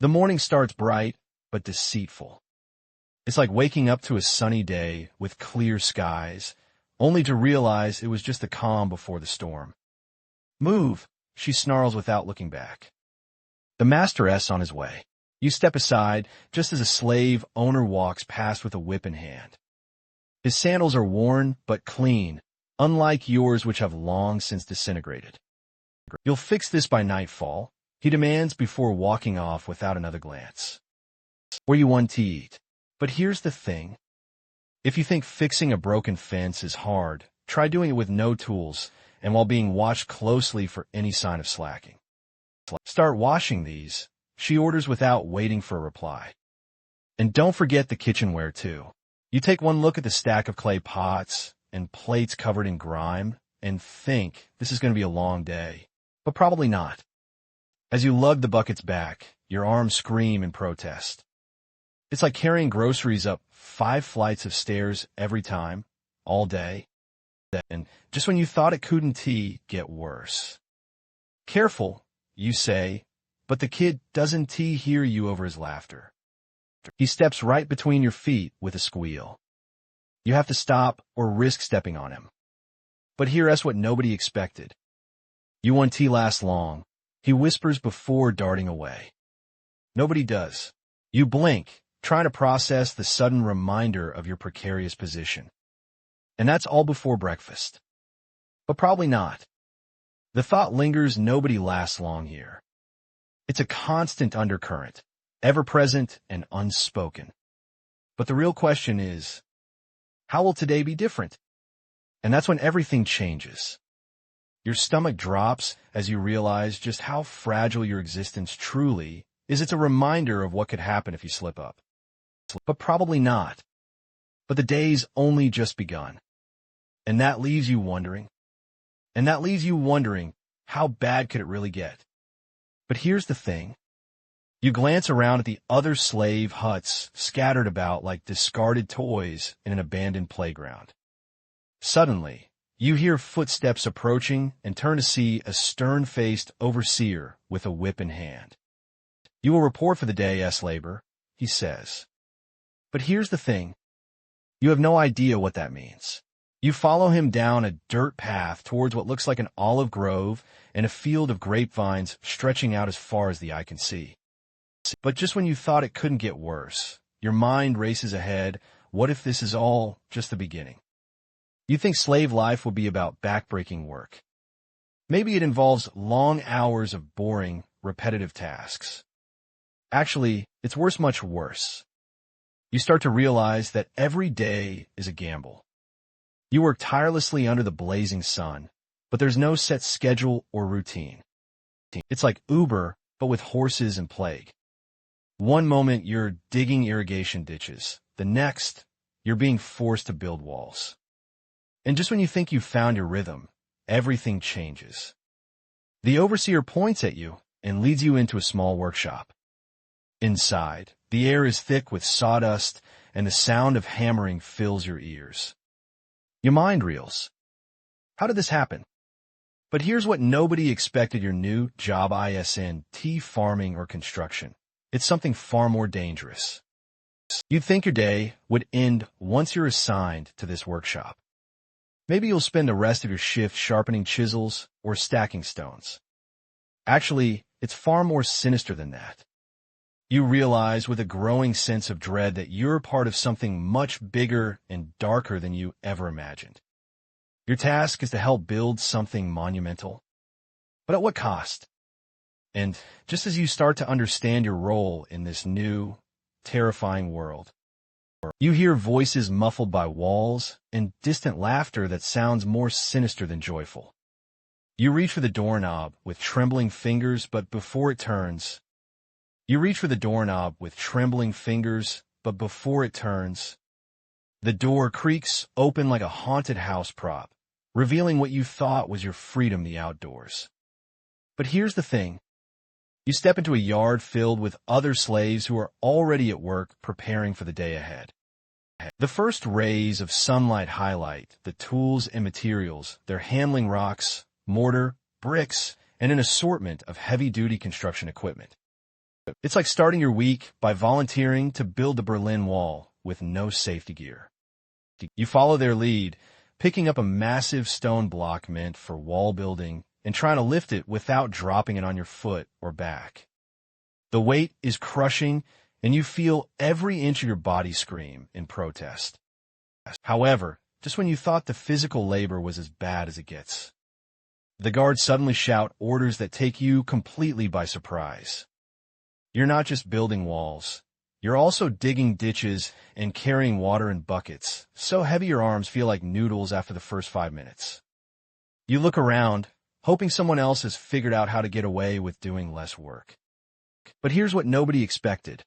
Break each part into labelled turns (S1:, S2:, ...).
S1: The morning starts bright, but deceitful. It's like waking up to a sunny day with clear skies, only to realize it was just the calm before the storm. Move, she snarls without looking back. The masteress on his way. You step aside just as a slave owner walks past with a whip in hand. His sandals are worn but clean, unlike yours which have long since disintegrated. You'll fix this by nightfall, he demands before walking off without another glance. Where you want to eat. But here's the thing. If you think fixing a broken fence is hard, try doing it with no tools and while being watched closely for any sign of slacking. Start washing these, she orders without waiting for a reply. And don't forget the kitchenware too. You take one look at the stack of clay pots and plates covered in grime and think this is going to be a long day, but probably not. As you lug the buckets back, your arms scream in protest. It's like carrying groceries up 5 flights of stairs every time, all day. And just when you thought it couldn't get worse. Careful, you say, but the kid doesn't hear you over his laughter. He steps right between your feet with a squeal. You have to stop or risk stepping on him. But here's what nobody expected. You won't last long, he whispers before darting away. Nobody does. You blink, trying to process the sudden reminder of your precarious position. And that's all before breakfast. But probably not. The thought lingers nobody lasts long here. It's a constant undercurrent, ever-present and unspoken. But the real question is, how will today be different? And that's when everything changes. Your stomach drops as you realize just how fragile your existence truly is. It's a reminder of what could happen if you slip up. But probably not. But the day's only just begun. And that leaves you wondering. How bad could it really get? But here's the thing. You glance around at the other slave huts scattered about like discarded toys in an abandoned playground. Suddenly, you hear footsteps approaching and turn to see a stern-faced overseer with a whip in hand. You will report for the day's labor, he says. But here's the thing. You have no idea what that means. You follow him down a dirt path towards what looks like an olive grove and a field of grapevines stretching out as far as the eye can see. But just when you thought it couldn't get worse, your mind races ahead. What if this is all just the beginning? You think slave life will be about backbreaking work. Maybe it involves long hours of boring, repetitive tasks. Actually, it's much worse. You start to realize that every day is a gamble. You work tirelessly under the blazing sun, but there's no set schedule or routine. It's like Uber, but with horses and plague. One moment you're digging irrigation ditches. The next, you're being forced to build walls. And just when you think you've found your rhythm, everything changes. The overseer points at you and leads you into a small workshop. Inside, the air is thick with sawdust and the sound of hammering fills your ears. Your mind reels. How did this happen? But here's what nobody expected your new job isn't farming or construction. It's something far more dangerous. You'd think your day would end once you're assigned to this workshop. Maybe you'll spend the rest of your shift sharpening chisels or stacking stones. Actually, it's far more sinister than that. You realize with a growing sense of dread that you're part of something much bigger and darker than you ever imagined. Your task is to help build something monumental. But at what cost? And just as you start to understand your role in this new, terrifying world, you hear voices muffled by walls and distant laughter that sounds more sinister than joyful. You reach for the doorknob with trembling fingers, but before it turns, the door creaks open like a haunted house prop, revealing what you thought was your freedom, the outdoors. But here's the thing. You step into a yard filled with other slaves who are already at work preparing for the day ahead. The first rays of sunlight highlight the tools and materials. They're handling rocks, mortar, bricks, and an assortment of heavy-duty construction equipment. It's like starting your week by volunteering to build the Berlin Wall with no safety gear. You follow their lead, picking up a massive stone block meant for wall building and trying to lift it without dropping it on your foot or back. The weight is crushing, and you feel every inch of your body scream in protest. However, just when you thought the physical labor was as bad as it gets, the guards suddenly shout orders that take you completely by surprise. You're not just building walls. You're also digging ditches and carrying water in buckets, so heavy your arms feel like noodles after the first 5 minutes. You look around, hoping someone else has figured out how to get away with doing less work. But here's what nobody expected.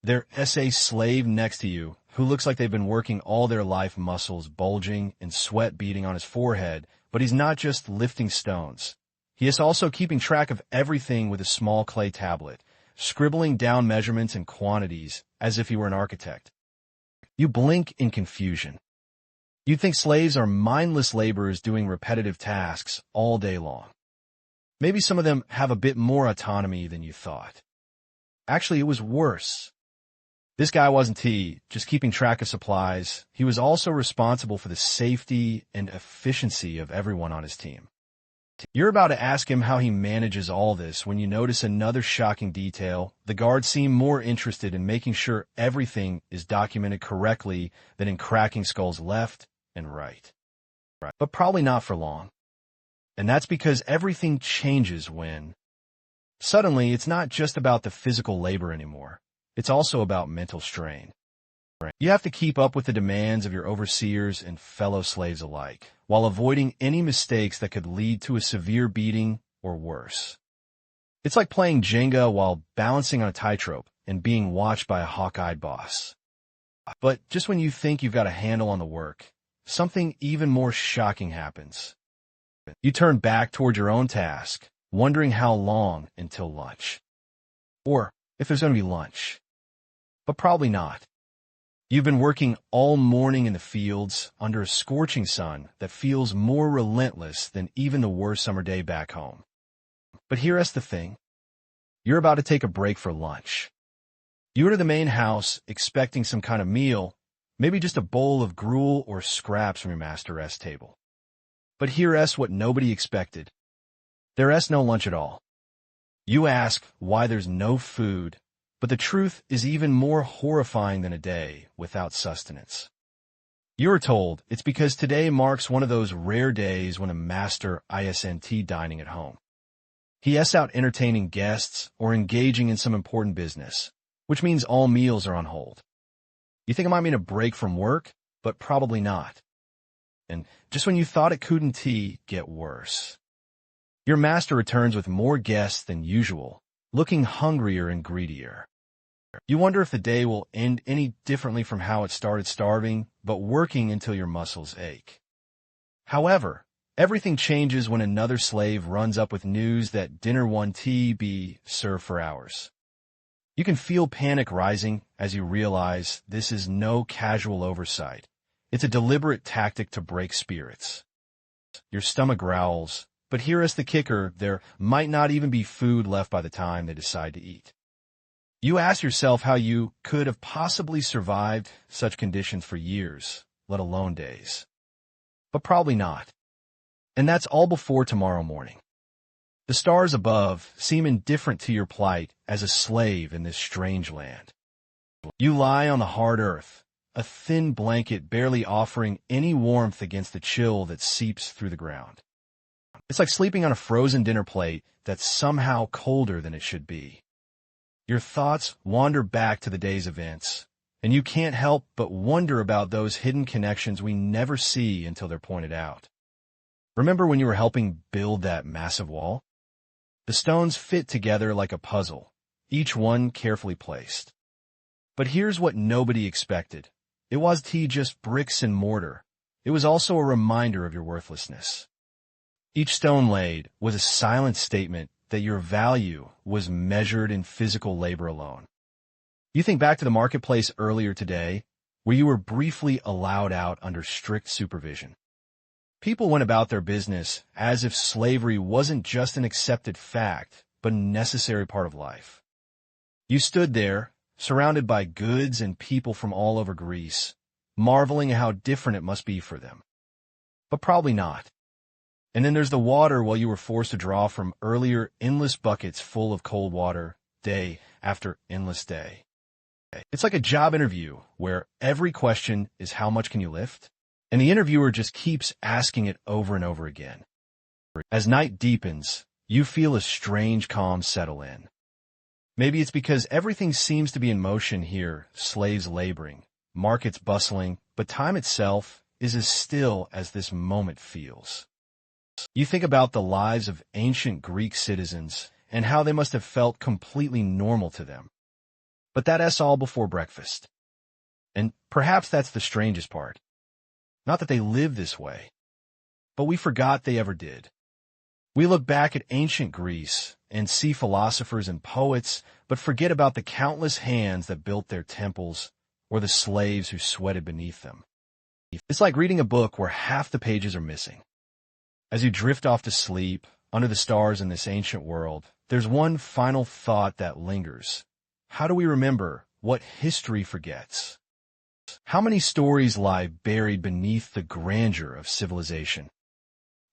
S1: Their SA slave next to you, who looks like they've been working all their life, muscles bulging and sweat beading on his forehead, but he's not just lifting stones. He is also keeping track of everything with a small clay tablet, scribbling down measurements and quantities as if he were an architect. You blink in confusion. You'd think slaves are mindless laborers doing repetitive tasks all day long. Maybe some of them have a bit more autonomy than you thought. Actually, it was worse. This guy wasn't just keeping track of supplies. He was also responsible for the safety and efficiency of everyone on his team. You're about to ask him how he manages all this when you notice another shocking detail. The guards seem more interested in making sure everything is documented correctly than in cracking skulls left and right. But probably not for long. And that's because everything changes when suddenly it's not just about the physical labor anymore. It's also about mental strain. You have to keep up with the demands of your overseers and fellow slaves alike, while avoiding any mistakes that could lead to a severe beating or worse. It's like playing Jenga while balancing on a tightrope and being watched by a hawk-eyed boss. But just when you think you've got a handle on the work, something even more shocking happens. You turn back toward your own task, wondering how long until lunch. Or if there's going to be lunch. But probably not. You've been working all morning in the fields under a scorching sun that feels more relentless than even the worst summer day back home. But here's the thing. You're about to take a break for lunch. You enter the main house expecting some kind of meal, maybe just a bowl of gruel or scraps from your master's table. But here's what nobody expected. There's no lunch at all. You ask why there's no food, but the truth is even more horrifying than a day without sustenance. You're told it's because today marks one of those rare days when a master isn't dining at home. He is out entertaining guests or engaging in some important business, which means all meals are on hold. You think it might mean a break from work, but probably not. And just when you thought it couldn't get worse. Your master returns with more guests than usual, looking hungrier and greedier. You wonder if the day will end any differently from how it started, starving, but working until your muscles ache. However, everything changes when another slave runs up with news that dinner won't be served for hours. You can feel panic rising as you realize this is no casual oversight. It's a deliberate tactic to break spirits. Your stomach growls, but here is the kicker, there might not even be food left by the time they decide to eat. You ask yourself how you could have possibly survived such conditions for years, let alone days. But probably not. And that's all before tomorrow morning. The stars above seem indifferent to your plight as a slave in this strange land. You lie on the hard earth, a thin blanket barely offering any warmth against the chill that seeps through the ground. It's like sleeping on a frozen dinner plate that's somehow colder than it should be. Your thoughts wander back to the day's events, and you can't help but wonder about those hidden connections we never see until they're pointed out. Remember when you were helping build that massive wall? The stones fit together like a puzzle, each one carefully placed. But here's what nobody expected. It wasn't just bricks and mortar. It was also a reminder of your worthlessness. Each stone laid was a silent statement that your value was measured in physical labor alone. You think back to the marketplace earlier today, where you were briefly allowed out under strict supervision. People went about their business as if slavery wasn't just an accepted fact, but a necessary part of life. You stood there, surrounded by goods and people from all over Greece, marveling at how different it must be for them. But probably not. And then there's the water while you were forced to draw from earlier endless buckets full of cold water, day after endless day. It's like a job interview where every question is how much can you lift? And the interviewer just keeps asking it over and over again. As night deepens, you feel a strange calm settle in. Maybe it's because everything seems to be in motion here, slaves laboring, markets bustling, but time itself is as still as this moment feels. You think about the lives of ancient Greek citizens and how they must have felt completely normal to them. But that's all before breakfast. And perhaps that's the strangest part. Not that they lived this way, but we forgot they ever did. We look back at ancient Greece and see philosophers and poets, but forget about the countless hands that built their temples or the slaves who sweated beneath them. It's like reading a book where half the pages are missing. As you drift off to sleep under the stars in this ancient world, there's one final thought that lingers. How do we remember what history forgets? How many stories lie buried beneath the grandeur of civilization?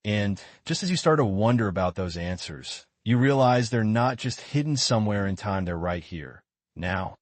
S1: And just as you start to wonder about those answers, you realize they're not just hidden somewhere in time, they're right here, now.